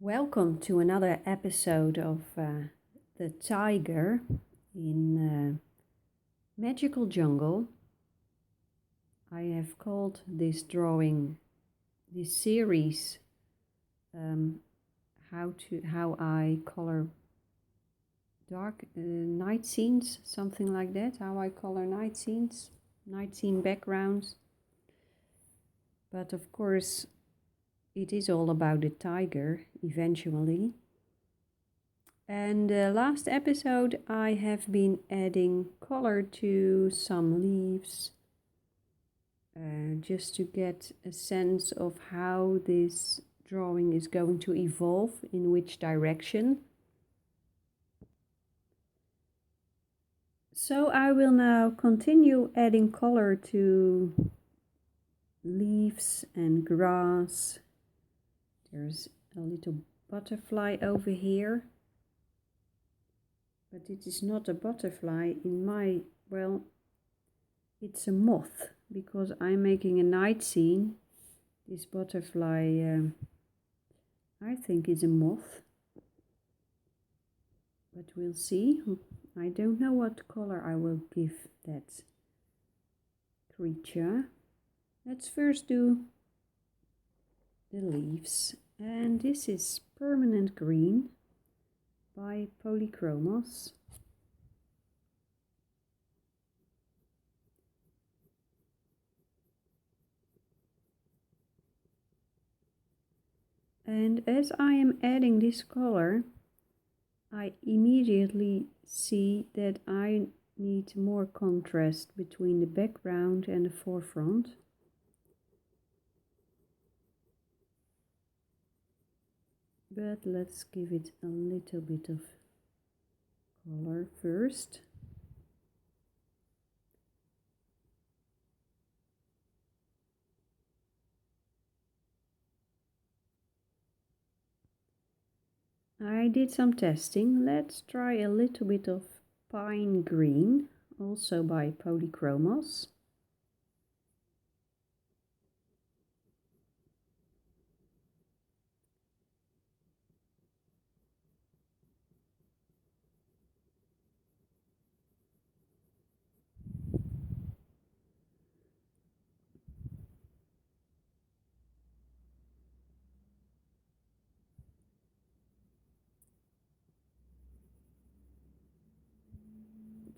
Welcome to another episode of The Tiger in Magical Jungle. I have called this drawing, this series, how I color dark night scenes, something like that. How I color night scenes, night scene backgrounds. But of course, it is all about the tiger eventually. And last episode I have been adding color to some leaves just to get a sense of how this drawing is going to evolve, in which direction. So I will now continue adding color to leaves and grass. There's a little butterfly over here, but it is not a butterfly it's a moth, because I'm making a night scene. This butterfly, I think is a moth, but we'll see. I don't know what color I will give that creature. Let's first do the leaves, and this is Permanent Green by Polychromos. And as I am adding this color, I immediately see that I need more contrast between the background and the foreground. But let's give it a little bit of color first. I did some testing. Let's try a little bit of Pine Green, also by Polychromos.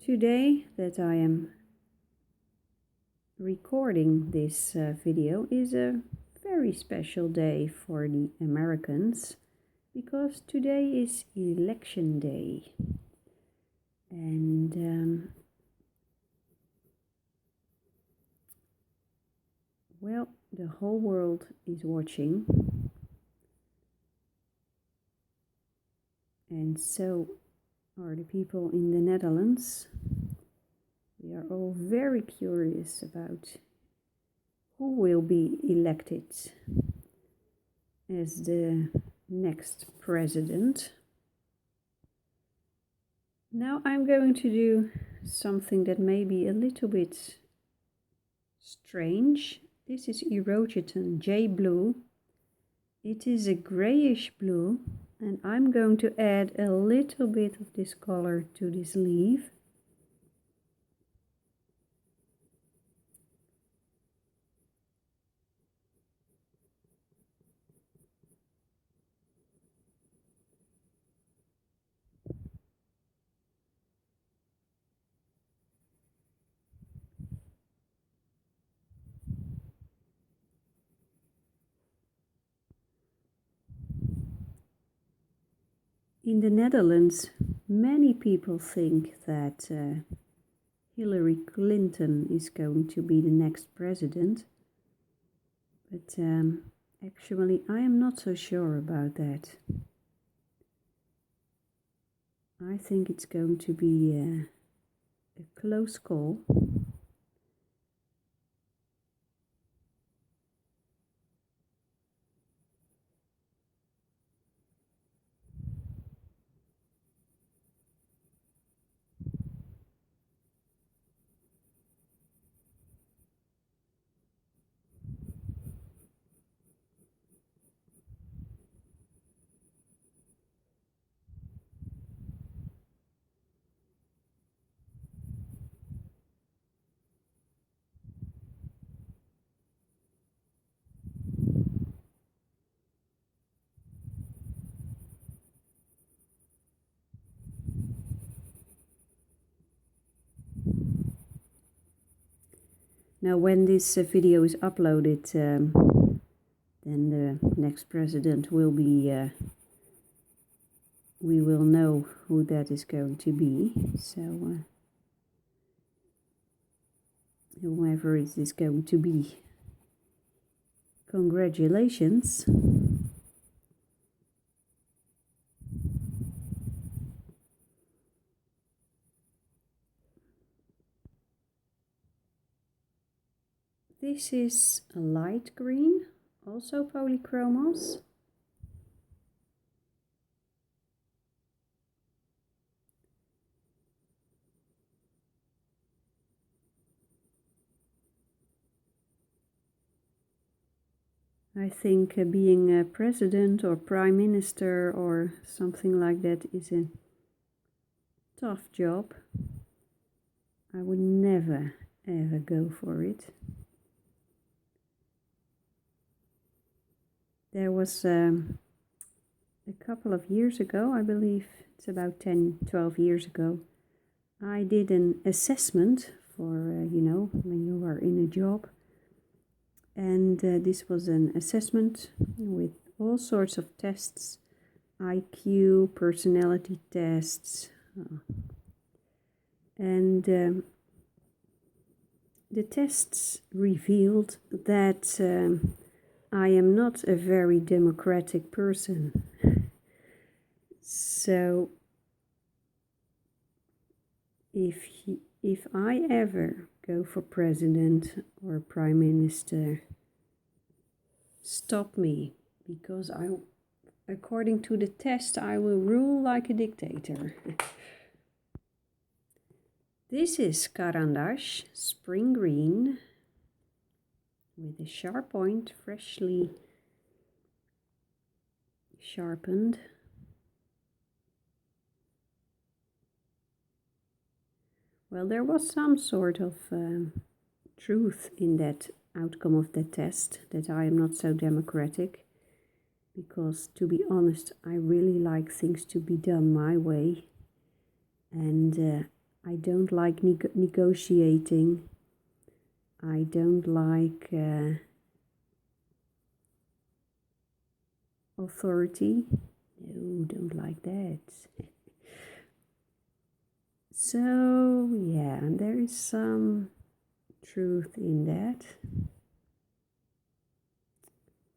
Today that I am recording this video is a very special day for the Americans, because today is election day, and the whole world is watching, and so are the people in the Netherlands. We are all very curious about who will be elected as the next president. Now I'm going to do something that may be a little bit strange. This is Erogeton J Blue. It is a grayish blue, and I'm going to add a little bit of this color to this leaf. In the Netherlands, many people think that Hillary Clinton is going to be the next president, but actually I am not so sure about that. I think it's going to be a close call. Now when this video is uploaded, then the next president will be, we will know who that is going to be. So whoever it is going to be, congratulations. This is a light green, also polychromos. I think being a president or prime minister or something like that is a tough job. I would never ever go for it. There was a couple of years ago, I believe it's about 10-12 years ago, I did an assessment for, you know, when you are in a job. And this was an assessment with all sorts of tests, IQ, personality tests. And the tests revealed that I am not a very democratic person. So if I ever go for president or prime minister, stop me, because according to the test, I will rule like a dictator. This is Carandash, spring green, with a sharp point, freshly sharpened. Well, there was some sort of truth in that outcome of the test, that I am not so democratic, because to be honest, I really like things to be done my way, and I don't like negotiating. I don't like authority. No, don't like that. So yeah, there is some truth in that.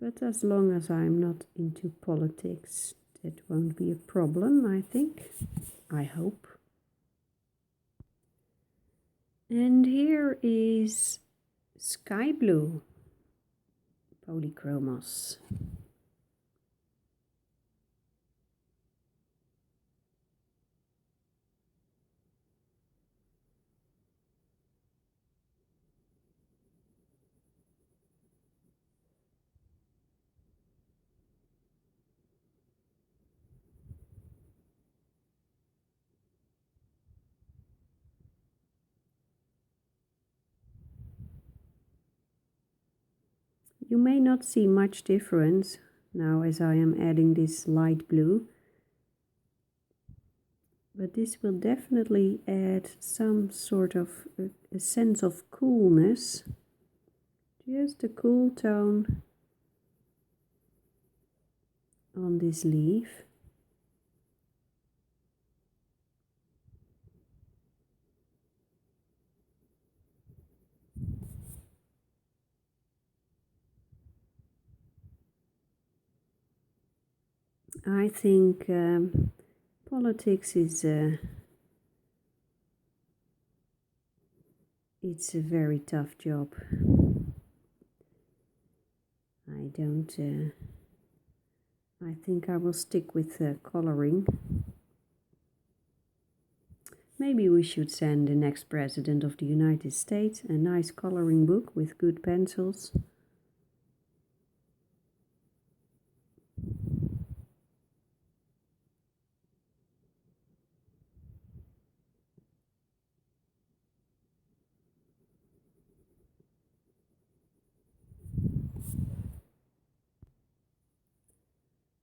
But as long as I'm not into politics, that won't be a problem, I think. I hope. And here is sky blue polychromos. You may not see much difference now as I am adding this light blue, but this will definitely add some sort of a sense of coolness. Just a cool tone on this leaf. I think politics is it's a very tough job. I think I will stick with coloring. Maybe we should send the next president of the United States a nice coloring book with good pencils.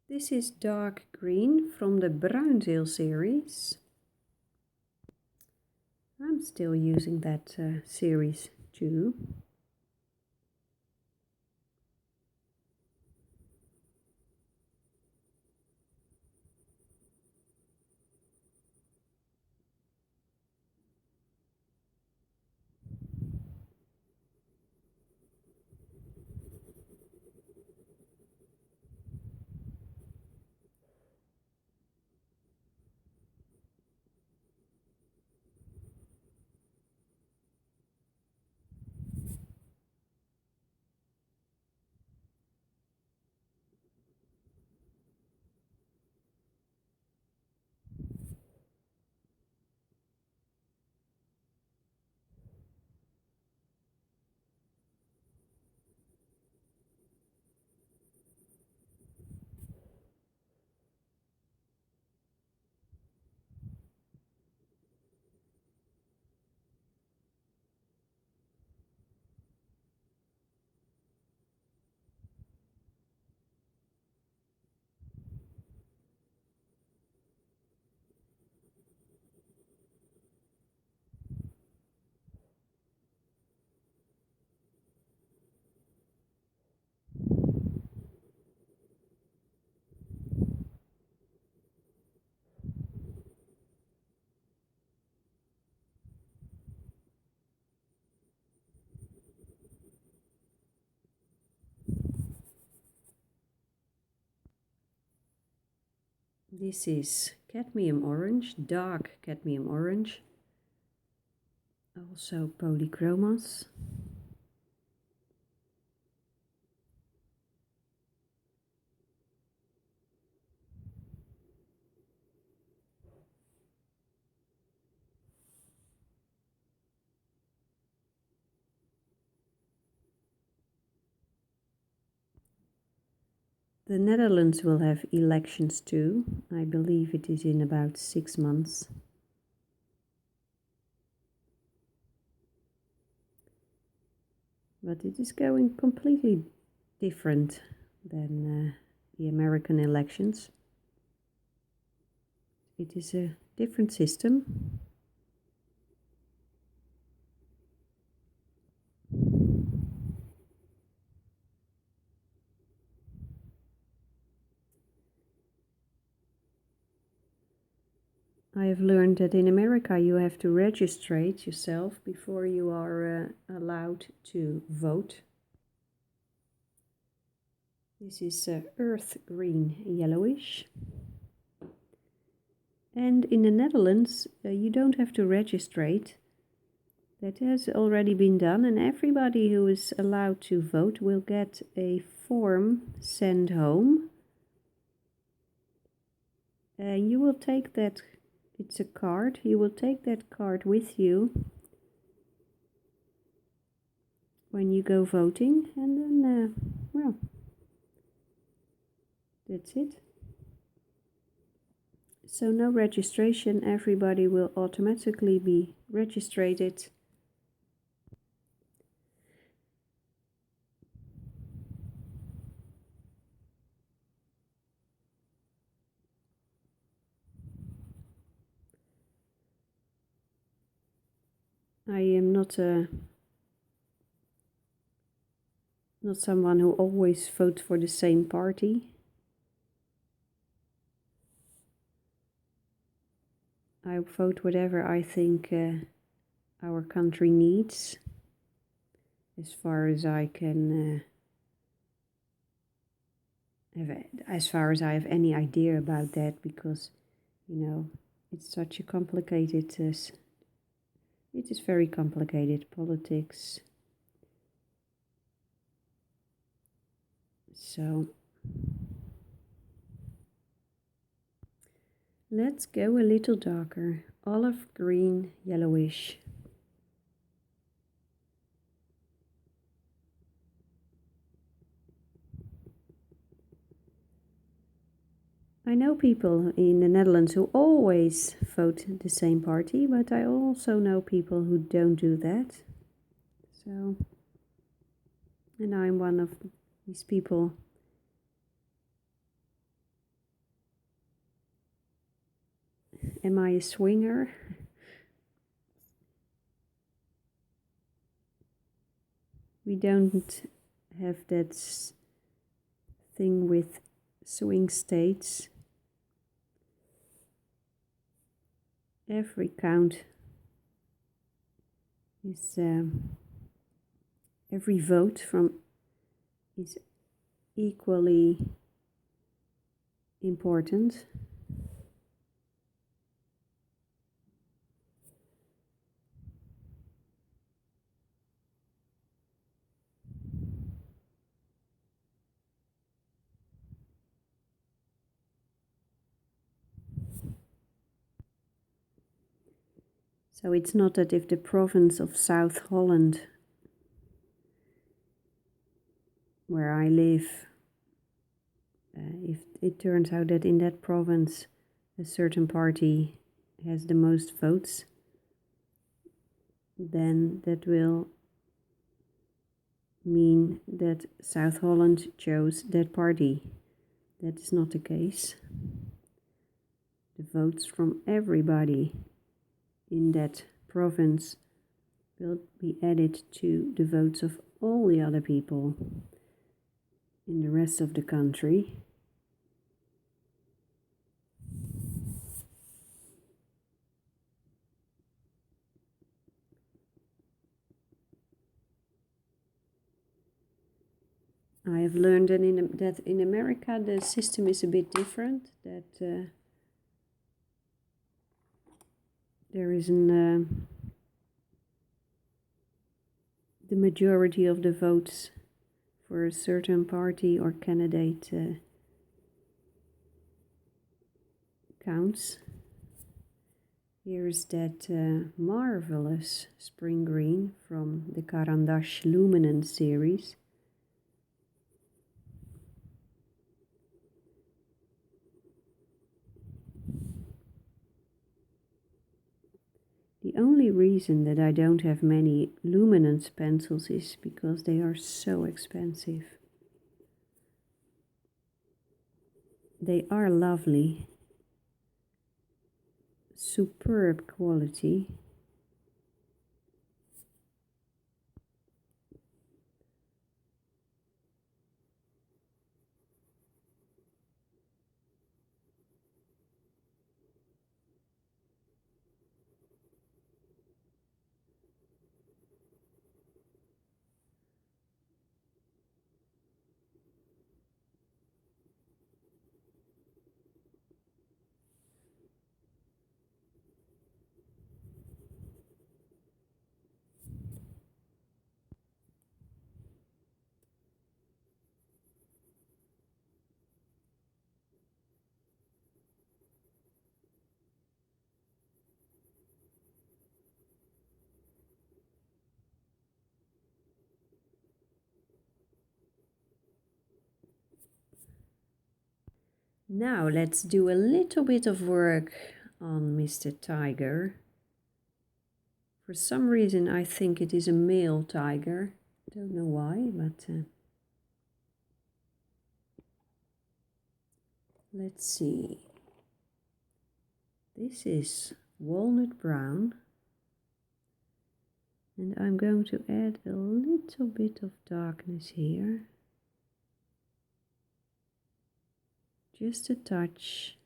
This is dark green from the Bruinzeel series. I'm still using that series too. This is cadmium orange, dark cadmium orange, also polychromas. The Netherlands will have elections too. I believe it is in about 6 months. But it is going completely different than the American elections. It is a different system. I have learned that in America you have to registrate yourself before you are allowed to vote. This is earth green yellowish. And in the Netherlands you don't have to registrate. That has already been done, and everybody who is allowed to vote will get a form sent home. You will take that. It's a card. You will take that card with you when you go voting, and then, well, that's it. So no registration, everybody will automatically be registered. I am not someone who always votes for the same party. I vote whatever I think our country needs, as far as I can as far as I have any idea about that, because it's such a complicated it is very complicated, politics. So let's go a little darker, olive green yellowish. I know people in the Netherlands who always vote the same party, but I also know people who don't do that. So, and I'm one of these people. Am I a swinger? We don't have that thing with swing states. Every count is every vote is equally important. So it's not that if the province of South Holland, where I live, if it turns out that in that province a certain party has the most votes, then that will mean that South Holland chose that party. That is not the case. The votes from everybody in that province will be added to the votes of all the other people in the rest of the country. I have learned that in America the system is a bit different, that there is the majority of the votes for a certain party or candidate counts. Here's that marvelous spring green from the Carandash Luminance series. The only reason that I don't have many luminance pencils is because they are so expensive. They are lovely, superb quality. Now let's do a little bit of work on Mr. Tiger. For some reason I think it is a male tiger. Don't know why, but let's see. This is walnut brown. And I'm going to add a little bit of darkness here. Just a touch.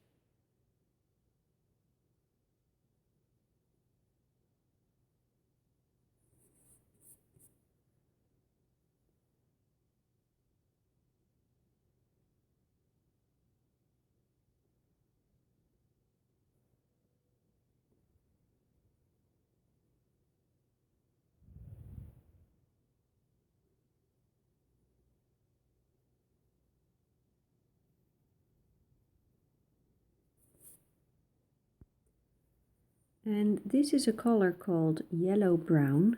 And this is a color called yellow brown.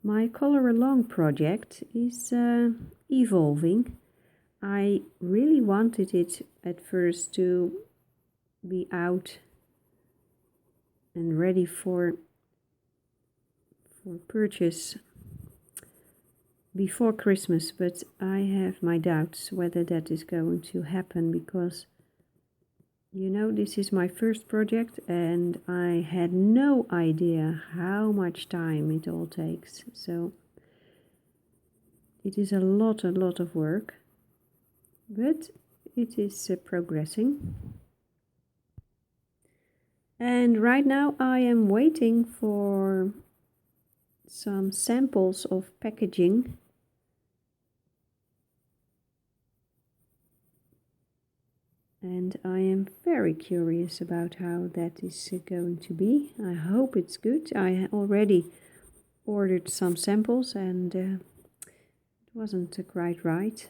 My color along project is evolving. I really wanted it at first to be out and ready for purchase before Christmas, but I have my doubts whether that is going to happen, because you know, this is my first project and I had no idea how much time it all takes. So it is a lot of work, but it is progressing. And right now I am waiting for some samples of packaging. And I am very curious about how that is going to be. I hope it's good. I already ordered some samples and it wasn't quite right.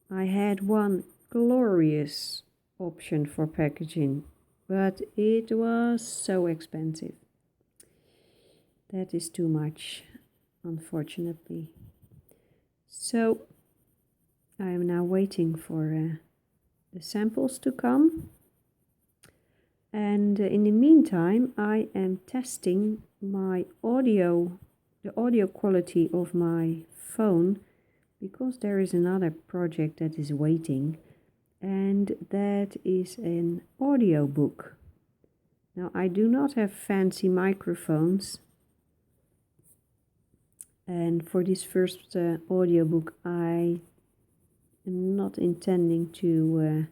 I had one glorious option for packaging, but it was so expensive. That is too much, unfortunately. So I am now waiting for the samples to come, and in the meantime I am testing my audio, the audio quality of my phone, because there is another project that is waiting, and that is an audiobook. Now I do not have fancy microphones, and for this first audiobook I am not intending to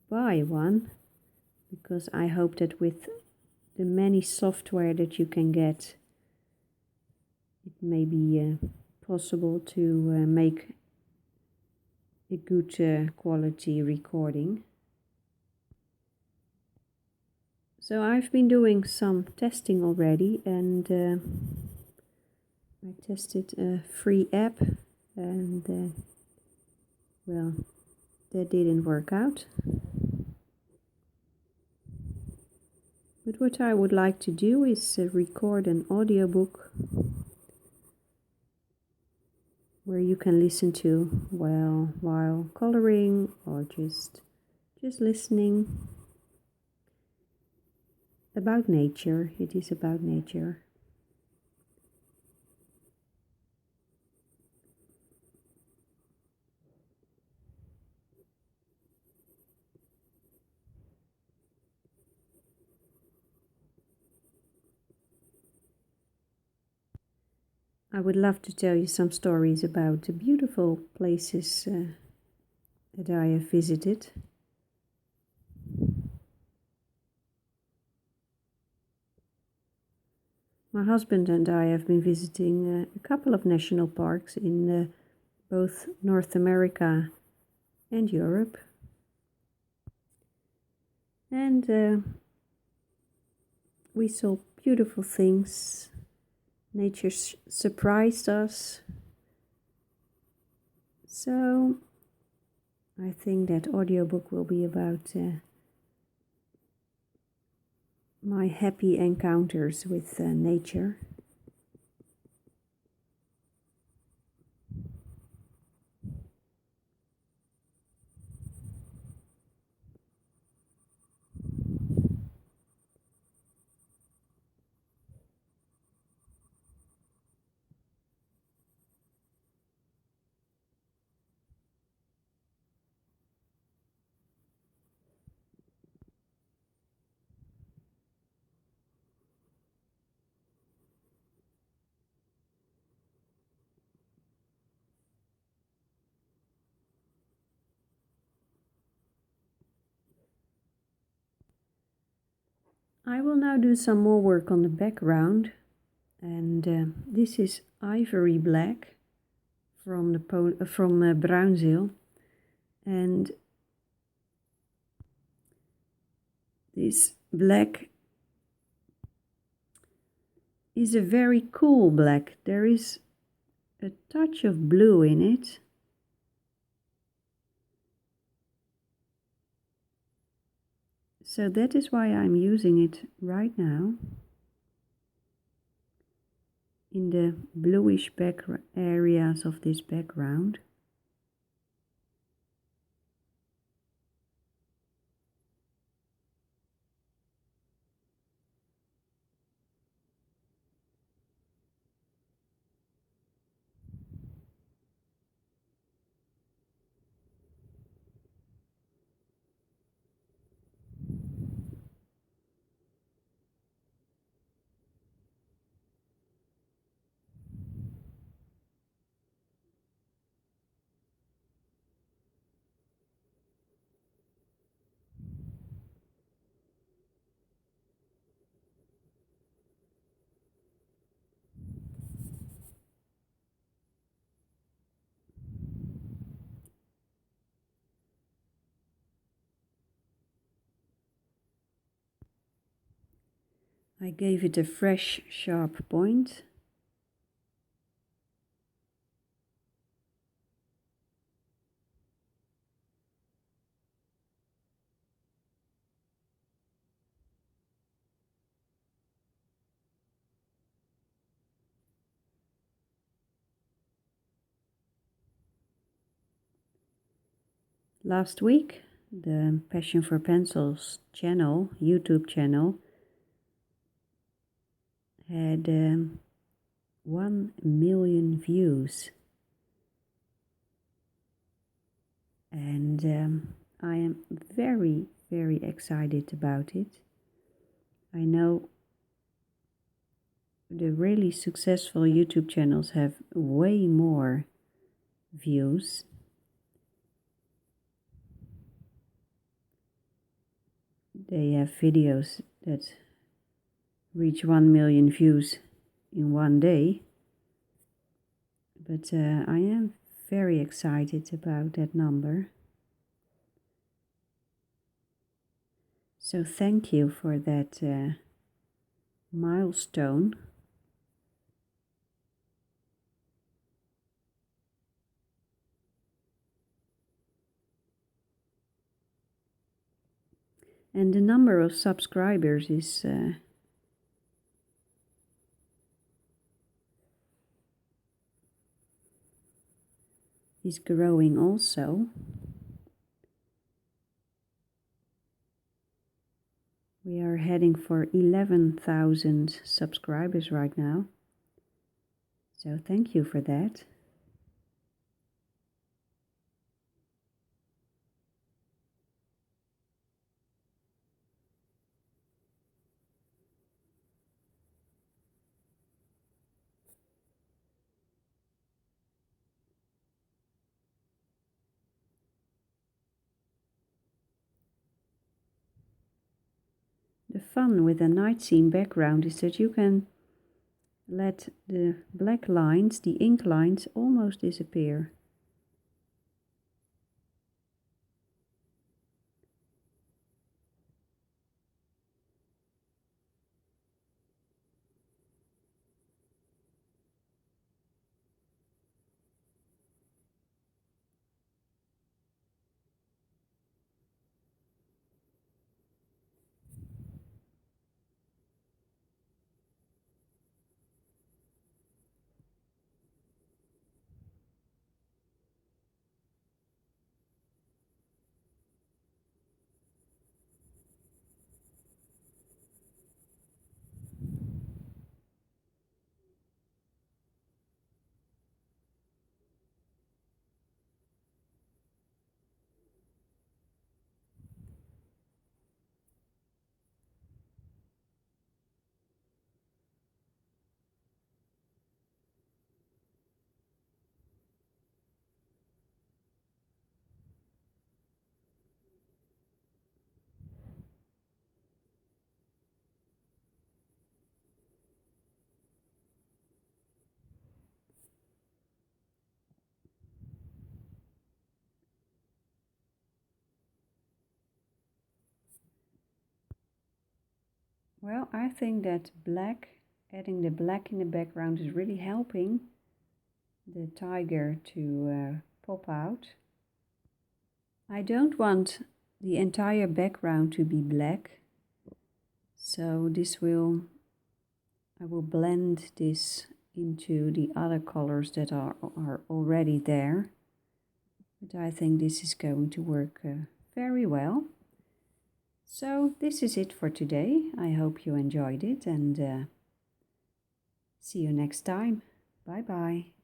buy one, because I hope that with the many software that you can get, it may be possible to make a good quality recording. So I've been doing some testing already, and I tested a free app, and well, that didn't work out. But what I would like to do is record an audiobook where you can listen to while coloring or just listening. About nature. It is about nature. I would love to tell you some stories about the beautiful places that I have visited. My husband and I have been visiting a couple of national parks in both North America and Europe. And we saw beautiful things. Nature surprised us. So I think that audiobook will be about my happy encounters with nature. I will now do some more work on the background, and this is ivory black from Bruinzeel, and this black is a very cool black. There is a touch of blue in it. So that is why I'm using it right now in the bluish back areas of this background. I gave it a fresh, sharp point. Last week, the Passion for Pencils channel, YouTube channel, had 1 million views. And I am very, very excited about it. I know the really successful YouTube channels have way more views. They have videos that reach 1 million views in one day. But I am very excited about that number. So thank you for that milestone. And the number of subscribers is growing also. We are heading for 11,000 subscribers right now. So thank you for that. The fun with a night scene background is that you can let the black lines, the ink lines, almost disappear. Well, I think that adding the black in the background is really helping the tiger to pop out. I don't want the entire background to be black, so I will blend this into the other colors that are already there. But I think this is going to work very well. So this is it for today. I hope you enjoyed it and see you next time. Bye bye.